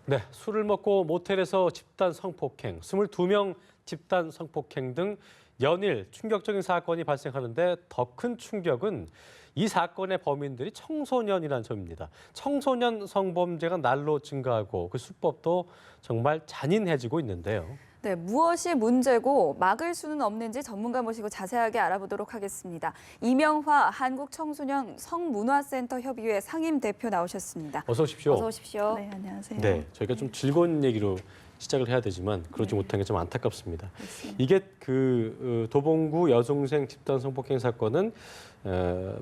네, 술을 먹고 모텔에서 집단 성폭행, 22명 집단 성폭행 등 연일 충격적인 사건이 발생하는데 더 큰 충격은 이 사건의 범인들이 청소년이라는 점입니다. 청소년 성범죄가 날로 증가하고 그 수법도 정말 잔인해지고 있는데요. 네, 무엇이 문제고 막을 수는 없는지 전문가 모시고 자세하게 알아보도록 하겠습니다. 이명화 한국청소년 성문화센터 협의회 상임 대표 나오셨습니다. 어서 오십시오. 어서 오십시오. 네, 안녕하세요. 네, 저희가 좀 즐거운 얘기로 시작을 해야 되지만 그러지 못한 게 좀 안타깝습니다. 그렇습니다. 이게 그 도봉구 여중생 집단 성폭행 사건은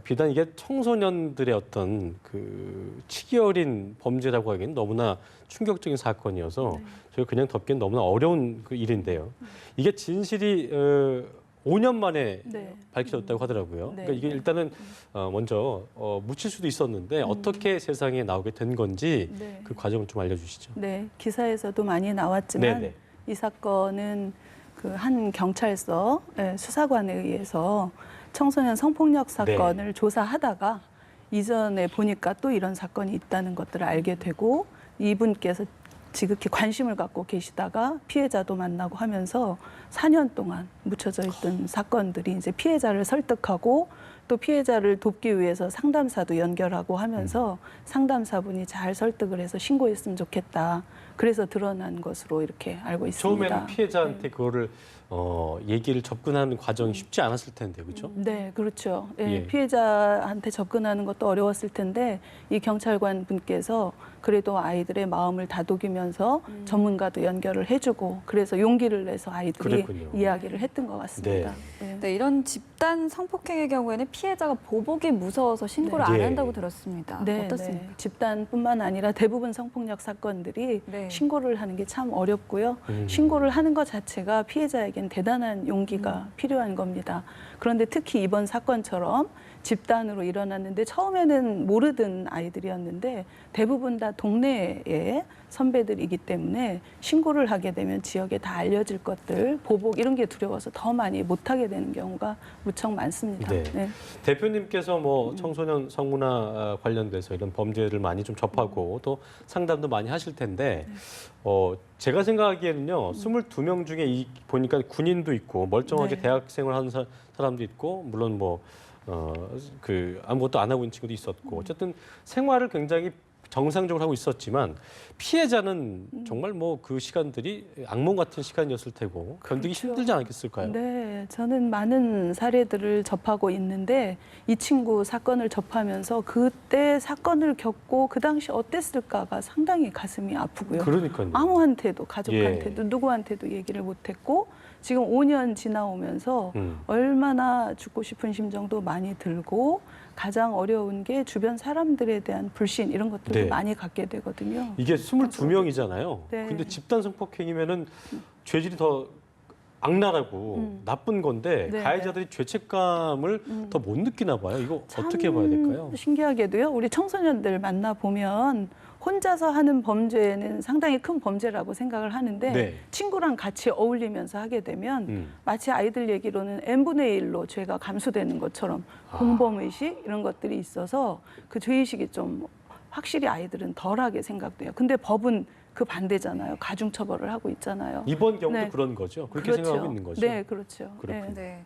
비단 이게 청소년들의 어떤 그 치기 어린 범죄라고 하기엔 너무나 충격적인 사건이어서 저희가 그냥 덮기엔 너무나 어려운 그 일인데요. 이게 진실이 5년 만에 네. 밝혀졌다고 하더라고요. 네. 그러니까 이게 일단은 먼저 묻힐 수도 있었는데 어떻게 세상에 나오게 된 건지 네. 그 과정을 좀 알려주시죠. 네, 기사에서도 많이 나왔지만 네네. 이 사건은 그 한 경찰서 수사관에 의해서 청소년 성폭력 사건을 조사하다가 이전에 보니까 또 이런 사건이 있다는 것들을 알게 되고 이분께서 지극히 관심을 갖고 계시다가 피해자도 만나고 하면서 4년 동안 묻혀져 있던 사건들이 이제 피해자를 설득하고 또 피해자를 돕기 위해서 상담사도 연결하고 하면서 상담사분이 잘 설득을 해서 신고했으면 좋겠다. 그래서 드러난 것으로 이렇게 알고 있습니다. 처음에는 피해자한테 그거를 얘기를 접근하는 과정이 쉽지 않았을 텐데, 그렇죠? 네, 그렇죠. 예, 예. 피해자한테 접근하는 것도 어려웠을 텐데 이 경찰관 분께서 그래도 아이들의 마음을 다독이면서 전문가도 연결을 해주고 그래서 용기를 내서 아이들이 그랬군요. 이야기를 했던 것 같습니다. 네. 네, 이런 집단 성폭행의 경우에는 피해자가 보복이 무서워서 신고를 안 예. 한다고 들었습니다. 네, 어떻습니까? 네. 집단뿐만 아니라 대부분 성폭력 사건들이 네. 신고를 하는 게 참 어렵고요. 신고를 하는 것 자체가 피해자에겐 대단한 용기가 필요한 겁니다. 그런데 특히 이번 사건처럼 집단으로 일어났는데 처음에는 모르던 아이들이었는데 대부분 다 동네의 선배들이기 때문에 신고를 하게 되면 지역에 다 알려질 것들, 보복 이런 게 두려워서 더 많이 못하게 되는 경우가 무척 많습니다. 네. 네. 대표님께서 뭐 청소년 성문화 관련돼서 이런 범죄를 많이 좀 접하고 또 상담도 많이 하실 텐데 제가 생각하기에는요 22명 중에 보니까 군인도 있고 멀쩡하게 네. 대학생을 하는 사람도 있고 물론 뭐 아무것도 안 하고 있는 친구도 있었고 어쨌든 생활을 굉장히 정상적으로 하고 있었지만 피해자는 정말 뭐 그 시간들이 악몽 같은 시간이었을 테고 견디기 그렇죠. 힘들지 않았을까요? 네, 저는 많은 사례들을 접하고 있는데 이 친구 사건을 접하면서 그때 사건을 겪고 그 당시 어땠을까가 상당히 가슴이 아프고요. 그러니까요. 아무한테도 가족한테도 누구한테도 얘기를 못했고 지금 5년 지나오면서 얼마나 죽고 싶은 심정도 많이 들고 가장 어려운 게 주변 사람들에 대한 불신 이런 것들도 네. 많이 갖게 되거든요. 이게 22명이잖아요. 네. 근데 집단 성폭행이면은 죄질이 더 악랄하고 나쁜 건데 네, 가해자들이 죄책감을 더 못 느끼나 봐요. 이거 어떻게 봐야 될까요? 신기하게도요. 우리 청소년들 만나 보면 혼자서 하는 범죄는 상당히 큰 범죄라고 생각을 하는데 네. 친구랑 같이 어울리면서 하게 되면 마치 아이들 얘기로는 n분의 1로 죄가 감소되는 것처럼 공범의식 이런 것들이 있어서 그 죄의식이 좀 확실히 아이들은 덜하게 생각돼요. 근데 법은 그 반대잖아요. 가중처벌을 하고 있잖아요. 이번 경우도 네. 그런 거죠. 그렇게 그렇죠. 생각하고 있는 거죠. 네, 그렇죠. 그렇군요. 네.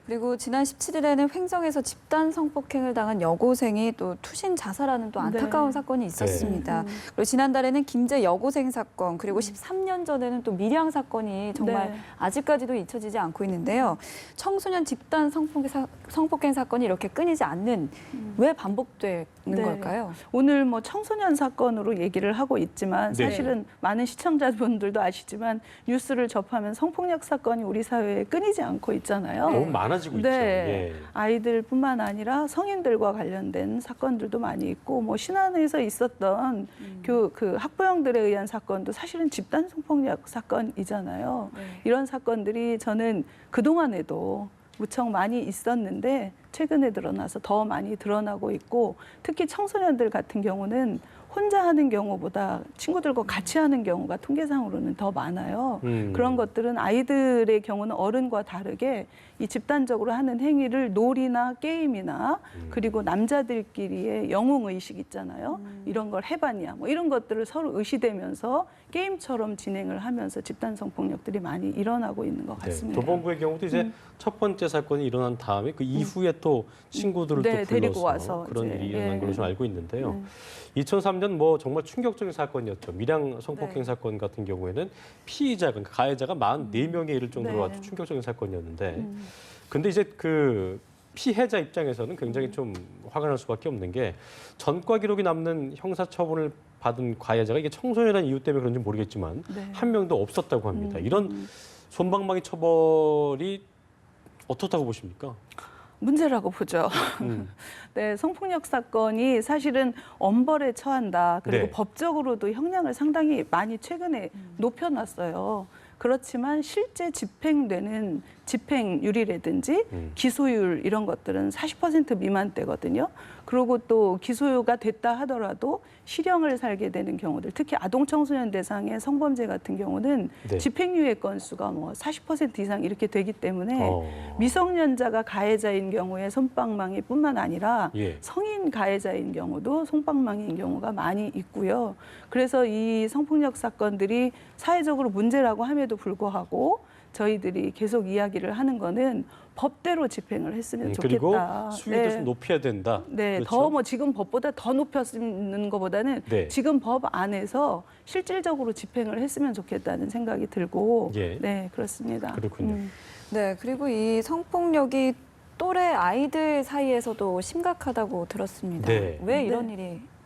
그리고 지난 17일에는 횡성에서 집단 성폭행을 당한 여고생이 또 투신 자살하는 또 안타까운 네. 사건이 있었습니다. 그리고 지난달에는 김제 여고생 사건, 그리고 13년 전에는 또 밀양 사건이 정말 네. 아직까지도 잊혀지지 않고 있는데요. 청소년 집단 성폭행 사건이 이렇게 끊이지 않는 왜 반복되는 네. 걸까요? 오늘 뭐 청소년 사건으로 얘기를 하고 있지만 네. 사실은 많은 시청자분들도 아시지만 뉴스를 접하면 성폭력 사건이 우리 사회에 끊이지 않고 있잖아요. 너무 많아지고 있죠. 네, 예. 아이들뿐만 아니라 성인들과 관련된 사건들도 많이 있고 뭐 신안에서 있었던 그 학부형들에 의한 사건도 사실은 집단 성폭력 사건이잖아요. 네. 이런 사건들이 저는 그동안에도 무척 많이 있었는데 최근에 드러나서 더 많이 드러나고 있고 특히 청소년들 같은 경우는 혼자 하는 경우보다 친구들과 같이 하는 경우가 통계상으로는 더 많아요. 그런 것들은 아이들의 경우는 어른과 다르게 이 집단적으로 하는 행위를 놀이나 게임이나 그리고 남자들끼리의 영웅의식 있잖아요. 이런 걸 해봤냐 뭐 이런 것들을 서로 의시되면서 게임처럼 진행을 하면서 집단 성폭력들이 많이 일어나고 있는 것 같습니다. 도봉구의 경우도 이제 첫 번째 사건이 일어난 다음에 그 이후에 또 친구들을 네, 또 불러서 데리고 와서 그런 이제, 일이 일어난 예. 걸로 좀 알고 있는데요. 2003년 뭐 정말 충격적인 사건이었죠. 밀양 성폭행 네. 사건 같은 경우에는 피의자가 그러니까 가해자가 44명에 이를 정도로 네. 아주 충격적인 사건이었는데 근데 이제 그 피해자 입장에서는 굉장히 좀 화가 날 수밖에 없는 게 전과 기록이 남는 형사처분을 받은 가해자가 이게 청소년이라는 이유 때문에 그런지 모르겠지만 네. 한 명도 없었다고 합니다. 이런 솜방망이 처벌이 어떻다고 보십니까? 문제라고 보죠. 네, 성폭력 사건이 사실은 엄벌에 처한다. 그리고 네. 법적으로도 형량을 상당히 많이 최근에 높여놨어요. 그렇지만 실제 집행되는 집행률이라든지 기소율 이런 것들은 40% 미만대거든요. 그리고 또 기소가 됐다 하더라도 실형을 살게 되는 경우들, 특히 아동 청소년 대상의 성범죄 같은 경우는 네. 집행유예 건수가 뭐 40% 이상 이렇게 되기 때문에 미성년자가 가해자인 경우에 솜방망이뿐만 아니라 예. 성인 가해자인 경우도 솜방망이인 경우가 많이 있고요. 그래서 이 성폭력 사건들이 사회적으로 문제라고 함에도 불구하고 저희들이 계속 이야기를 하는 거는 법대로 집행을 했으면 그리고 좋겠다. 수위도 좀 높여야 된다. 네, 그렇죠? 더 뭐 지금 법보다 더 높였는 것보다는 네. 지금 법 안에서 실질적으로 집행을 했으면 좋겠다는 생각이 들고, 예. 네, 그렇습니다. 그렇군요. 네, 그리고 이 성폭력이 또래 아이들 사이에서도 심각하다고 들었습니다. 네. 왜 이런 네. 일이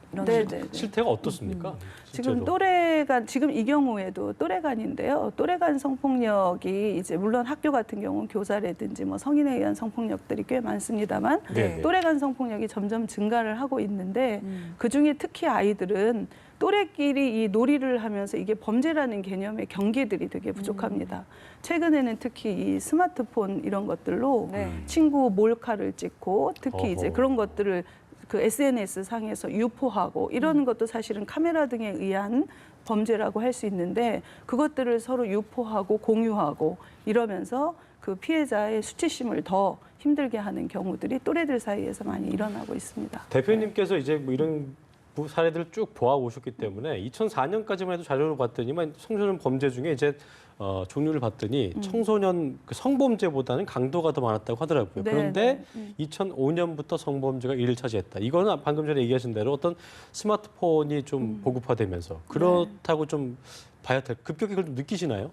네, 일어나는 네, 네. 실태가 어떻습니까? 지금 실제로? 또래간 지금 이 경우에도 또래간인데요. 또래간 성폭력이 이제 물론 학교 같은 경우는 교사라든지 뭐 성인에 의한 성폭력들이 꽤 많습니다만 네. 또래간 성폭력이 점점 증가를 하고 있는데 그 중에 특히 아이들은 또래끼리 이 놀이를 하면서 이게 범죄라는 개념의 경계들이 되게 부족합니다. 최근에는 특히 이 스마트폰 이런 것들로 네. 친구 몰카를 찍고 특히 이제 어허. 그런 것들을 그 SNS 상에서 유포하고 이러는 것도 사실은 카메라 등에 의한 범죄라고 할 수 있는데 그것들을 서로 유포하고 공유하고 이러면서 그 피해자의 수치심을 더 힘들게 하는 경우들이 또래들 사이에서 많이 일어나고 있습니다. 대표님께서 이제 뭐 이런 사례들을 쭉 보아오셨기 때문에 2004년까지만 해도 자료를 봤더니만 청소년 범죄 중에 이제 종류를 봤더니 청소년 그 성범죄보다는 강도가 더 많았다고 하더라고요. 네, 그런데 네. 2005년부터 성범죄가 1위를 차지했다. 이거는 방금 전에 얘기하신 대로 어떤 스마트폰이 좀 보급화되면서 그렇다고 좀 봐야 될 급격히 그걸 좀 느끼시나요?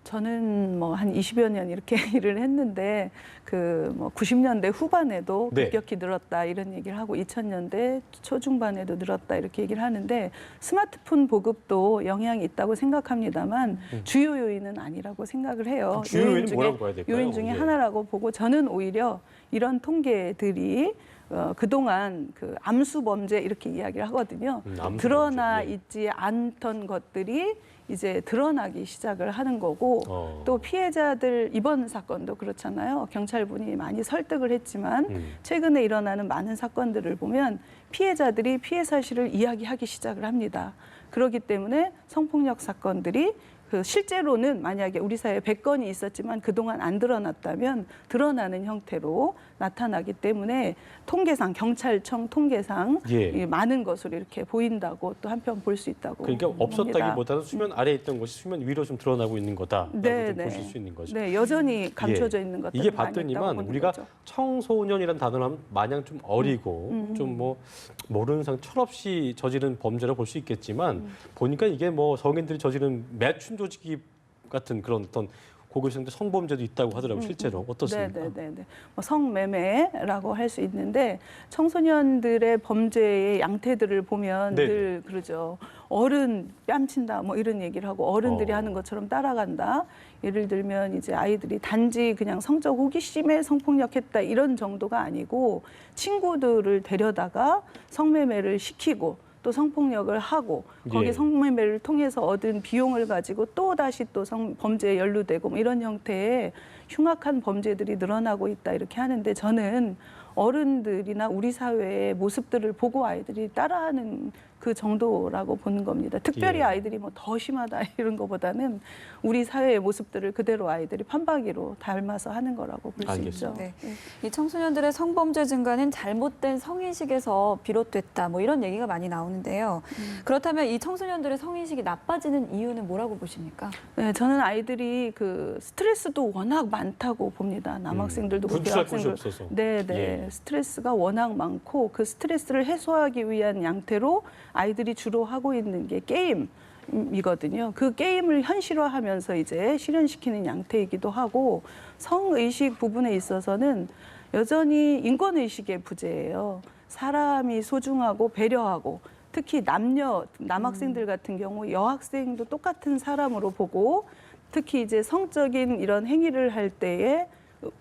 저는 뭐 한 20여 년 이렇게 일을 했는데 그 뭐 90년대 후반에도 네. 급격히 늘었다 이런 얘기를 하고 2000년대 초중반에도 늘었다 이렇게 얘기를 하는데 스마트폰 보급도 영향이 있다고 생각합니다만 주요 요인은 아니라고 생각을 해요. 주요 요인은 뭐라고 봐야 될까요? 요인 중에 예. 하나라고 보고 저는 오히려 이런 통계들이 그동안 그 암수 범죄 이렇게 이야기를 하거든요. 암수 드러나 범죄, 예. 있지 않던 것들이 이제 드러나기 시작을 하는 거고 또 피해자들 이번 사건도 그렇잖아요. 경찰분이 많이 설득을 했지만 최근에 일어나는 많은 사건들을 보면 피해자들이 피해 사실을 이야기하기 시작을 합니다. 그렇기 때문에 성폭력 사건들이 그 실제로는 만약에 우리 사회에 100건이 있었지만 그동안 안 드러났다면 드러나는 형태로 나타나기 때문에 통계상 경찰청 통계상 예. 이 많은 것으로 이렇게 보인다고 또 한편 볼 수 있다고 그러니까 봅니다. 없었다기보다는 수면 아래에 있던 것이 수면 위로 좀 드러나고 있는 거다라고 좀 보실 수 있는 거죠. 네, 여전히 감춰져 있는 것들 이게 봤더니만 우리가 거죠. 청소년이라는 단어를 하면 마냥 좀 어리고 좀 뭐 모르는 상 철없이 저지른 범죄라고 볼 수 있겠지만 보니까 이게 뭐 성인들이 저지른 매춘 조직이 같은 그런 어떤 고교생들 성범죄도 있다고 하더라고요. 실제로 어떻습니까? 네. 뭐 성매매라고 할 수 있는데 청소년들의 범죄의 양태들을 보면 네네. 늘 그러죠. 어른 뺨친다 뭐 이런 얘기를 하고 어른들이 하는 것처럼 따라간다. 예를 들면 이제 아이들이 단지 그냥 성적 호기심에 성폭력했다 이런 정도가 아니고 친구들을 데려다가 성매매를 시키고 또 성폭력을 하고 거기 예. 성매매를 통해서 얻은 비용을 가지고 또 다시 또 범죄에 연루되고 뭐 이런 형태의 흉악한 범죄들이 늘어나고 있다 이렇게 하는데 저는 어른들이나 우리 사회의 모습들을 보고 아이들이 따라하는 그 정도라고 보는 겁니다. 특별히 예. 아이들이 뭐 더 심하다 이런 것보다는 우리 사회의 모습들을 그대로 아이들이 판박이로 닮아서 하는 거라고 볼 수 있죠. 알겠습니다. 네. 이 청소년들의 성범죄 증가는 잘못된 성인식에서 비롯됐다. 뭐 이런 얘기가 많이 나오는데요. 그렇다면 이 청소년들의 성인식이 나빠지는 이유는 뭐라고 보십니까? 네, 저는 아이들이 그 스트레스도 워낙 많다고 봅니다. 남학생들도 그렇고 분출할 곳이 여학생들. 없어서. 네, 네. 예. 스트레스가 워낙 많고 그 스트레스를 해소하기 위한 양태로 아이들이 주로 하고 있는 게 게임이거든요. 그 게임을 현실화하면서 이제 실현시키는 양태이기도 하고 성의식 부분에 있어서는 여전히 인권의식의 부재예요. 사람이 소중하고 배려하고 특히 남학생들 같은 경우 여학생도 똑같은 사람으로 보고 특히 이제 성적인 이런 행위를 할 때에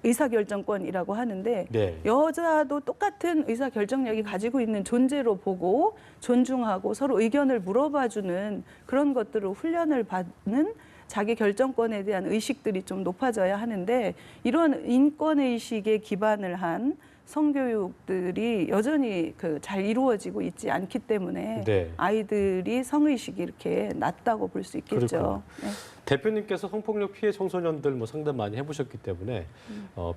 의사결정권이라고 하는데 네. 여자도 똑같은 의사결정력이 가지고 있는 존재로 보고 존중하고 서로 의견을 물어봐주는 그런 것들을 훈련을 받는 자기 결정권에 대한 의식들이 좀 높아져야 하는데 이런 인권의식에 기반을 한 성교육들이 여전히 잘 이루어지고 있지 않기 때문에 네. 아이들이 성의식이 이렇게 낮다고 볼 수 있겠죠. 그렇군요. 네. 대표님께서 성폭력 피해 청소년들 뭐 상담 많이 해보셨기 때문에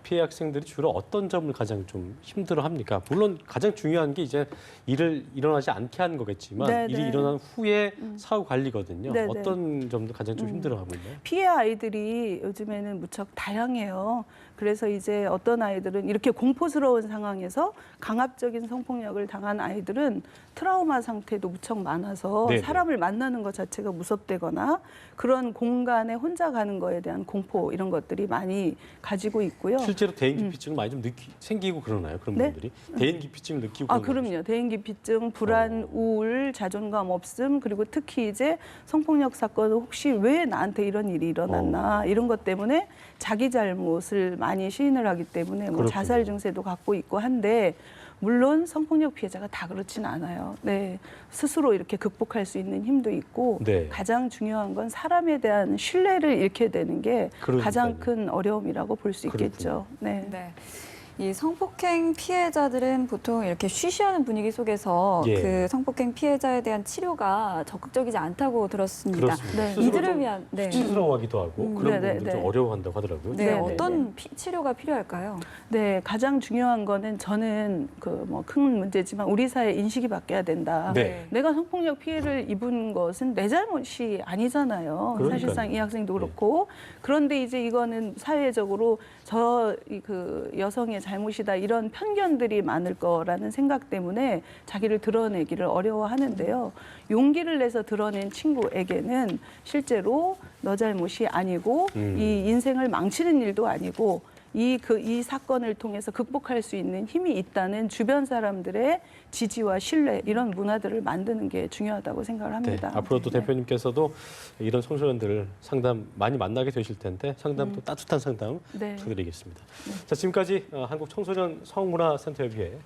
피해 학생들이 주로 어떤 점을 가장 좀 힘들어합니까? 물론 가장 중요한 게 이제 일을 일어나지 않게 하는 거겠지만 네, 일이 네. 일어난 후에 사후 관리거든요. 네, 네. 어떤 점도 가장 좀 힘들어하고 있나요? 피해 아이들이 요즘에는 무척 다양해요. 그래서 이제 어떤 아이들은 이렇게 공포스러운 상황에서 강압적인 성폭력을 당한 아이들은 트라우마 상태도 무척 많아서 네네. 사람을 만나는 것 자체가 무섭다거나 그런 공간에 혼자 가는 거에 대한 공포 이런 것들이 많이 가지고 있고요. 실제로 대인기피증 많이 좀 생기고 그러나요? 그런 네? 분들이 대인기피증을 느끼고 아, 그런 그럼요. 대인기피증, 불안, 우울, 자존감 없음, 그리고 특히 이제 성폭력 사건은 혹시 왜 나한테 이런 일이 일어났나 이런 것 때문에 자기 잘못을 많이 시인을 하기 때문에 뭐 그렇군요. 자살 증세도 갖고 있고 한데 물론 성폭력 피해자가 다 그렇진 않아요. 네, 스스로 이렇게 극복할 수 있는 힘도 있고 네. 가장 중요한 건 사람에 대한 신뢰를 잃게 되는 게 그러니까요. 가장 큰 어려움이라고 볼 수 있겠죠. 네. 네. 이 성폭행 피해자들은 보통 이렇게 쉬쉬하는 분위기 속에서 예. 그 성폭행 피해자에 대한 치료가 적극적이지 않다고 들었습니다. 그렇습니다. 네. 스스로 이들을 좀 위한 네. 수치스러워하기도 하고 그런 네, 부분들 네, 좀 네. 어려워한다고 하더라고요. 네, 네, 네, 어떤 치료가 필요할까요? 네, 가장 중요한 거는 저는 그 뭐 큰 문제지만 우리 사회 인식이 바뀌어야 된다. 네. 내가 성폭력 피해를 입은 것은 내 잘못이 아니잖아요. 그러니까요. 사실상 이 학생도 그렇고 그런데 이제 이거는 사회적으로 그 여성의 잘못이다 이런 편견들이 많을 거라는 생각 때문에 자기를 드러내기를 어려워하는데요. 용기를 내서 드러낸 친구에게는 실제로 너 잘못이 아니고 이 인생을 망치는 일도 아니고 이 사건을 통해서 극복할 수 있는 힘이 있다는 주변 사람들의 지지와 신뢰 이런 문화들을 만드는 게 중요하다고 생각을 네, 합니다. 앞으로도 네. 대표님께서도 이런 청소년들을 상담 많이 만나게 되실 텐데 상담도 따뜻한 상담 네. 부탁드리겠습니다. 자, 지금까지 한국청소년성문화센터협의회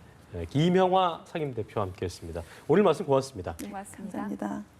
이명화 상임대표와 함께했습니다. 오늘 말씀 고맙습니다. 고맙습니다. 감사합니다.